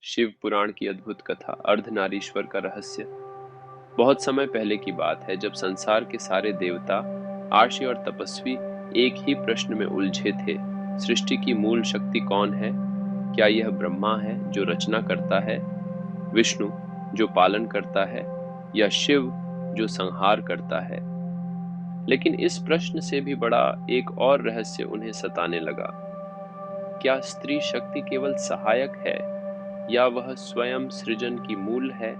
शिव पुराण की अद्भुत कथा अर्धनारीश्वर का रहस्य। बहुत समय पहले की बात है जब संसार के सारे देवता, आर्षि और तपस्वी एक ही प्रश्न में उलझे थे। सृष्टि की मूल शक्ति कौन है? क्या यह ब्रह्मा है जो रचना करता है, विष्णु जो पालन करता है, या शिव जो संहार करता है? लेकिन इस प्रश्न से भी बड़ा एक और रहस्य उन्हें सताने लगा। क्या स्त्री शक्ति केवल सहायक है, या वह स्वयं सृजन की मूल है?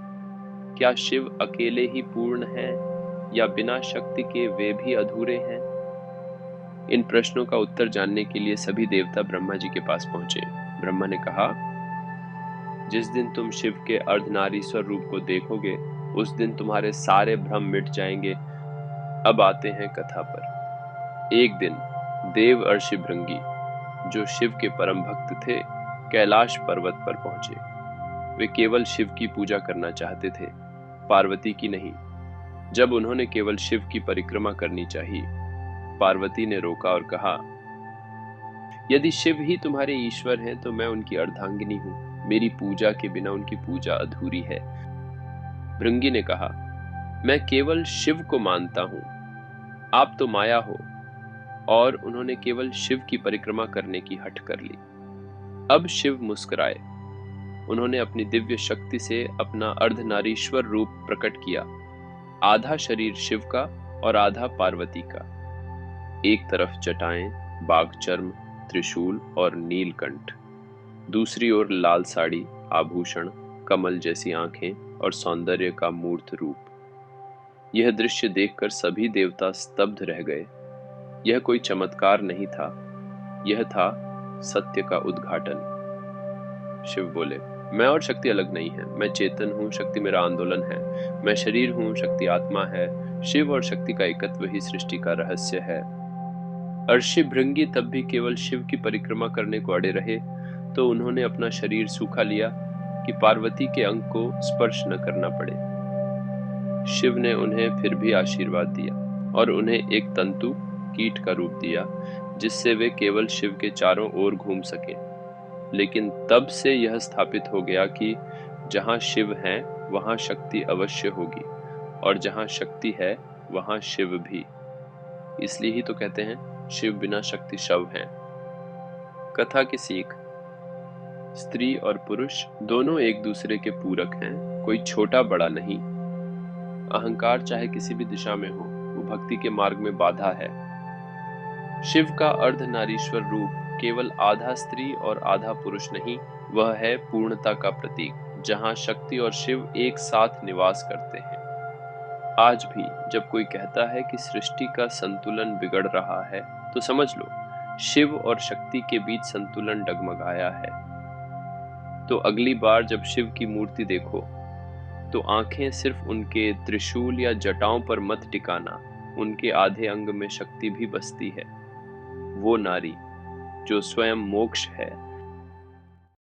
क्या शिव अकेले ही पूर्ण हैं, या बिना शक्ति के वे भी अधूरे हैं? इन प्रश्नों का उत्तर जानने के लिए सभी देवता ब्रह्मा जी के पास पहुंचे। ब्रह्मा ने कहा, जिस दिन तुम शिव के अर्धनारीश्वर रूप को देखोगे, उस दिन तुम्हारे सारे भ्रम मिट जाएंगे। अब आते हैं कथा पर। एक दिन देव अर्षि भृंगी, जो शिव के परम भक्त थे, कैलाश पर्वत पर पहुंचे। वे केवल शिव की पूजा करना चाहते थे, पार्वती की नहीं। जब उन्होंने केवल शिव की परिक्रमा करनी चाहिए, पार्वती ने रोका और कहा, यदि शिव ही तुम्हारे ईश्वर हैं तो मैं उनकी अर्धांगिनी हूँ। मेरी पूजा के बिना उनकी पूजा अधूरी है। भृंगी ने कहा, मैं केवल शिव को मानता हूँ, आप तो माया हो। और उन्होंने केवल शिव की परिक्रमा करने की हठ कर ली। अब शिव मुस्कुराए। उन्होंने अपनी दिव्य शक्ति से अपना अर्धनारीश्वर रूप प्रकट किया, आधा शरीर शिव का और आधा पार्वती का। एक तरफ जटाएं, बाघ चर्म, त्रिशूल और नीलकंठ, दूसरी ओर लाल साड़ी, आभूषण, कमल जैसी आंखें और सौंदर्य का मूर्त रूप। यह दृश्य देखकर सभी देवता स्तब्ध रह गए। यह कोई चमत्कार नहीं था, यह था सत्य का उद्घाटन। शिव बोले, मैं और शक्ति अलग नहीं है। मैं चेतन हूँ, शक्ति मेरा आंदोलन है। मैं शरीर हूँ, शक्ति आत्मा है। शिव और शक्ति का एकत्व ही सृष्टि का रहस्य है। अर्षि भृंगी तब भी केवल शिव की परिक्रमा करने को अड़े रहे, तो उन्होंने अपना शरीर सूखा लिया कि पार्वती के अंग को स्पर्श न करना पड़े। शिव ने उन्हें फिर भी आशीर्वाद दिया और उन्हें एक तंतु कीट का रूप दिया, जिससे वे केवल शिव के चारों ओर घूम सके। लेकिन तब से यह स्थापित हो गया कि जहां शिव हैं वहां शक्ति अवश्य होगी, और जहां शक्ति है वहां शिव भी। इसलिए ही तो कहते हैं, शिव बिना शक्ति शव हैं। कथा की सीख। स्त्री और पुरुष दोनों एक दूसरे के पूरक हैं, कोई छोटा बड़ा नहीं। अहंकार चाहे किसी भी दिशा में हो, वो भक्ति के मार्ग में बाधा है। शिव का अर्धनारीश्वर रूप केवल आधा स्त्री और आधा पुरुष नहीं, वह है पूर्णता का प्रतीक, जहां शक्ति और शिव एक साथ निवास करते हैं। आज भी जब कोई कहता है कि सृष्टि का संतुलन बिगड़ रहा है, तो समझ लो, शिव और शक्ति के बीच संतुलन डगमगाया है। तो अगली बार जब शिव की मूर्ति देखो, तो आंखें सिर्फ उनके त्रिशूल या जटाओं पर मत टिकाना। उनके आधे अंग में शक्ति भी बसती है। वो नारी जो स्वयं मोक्ष है,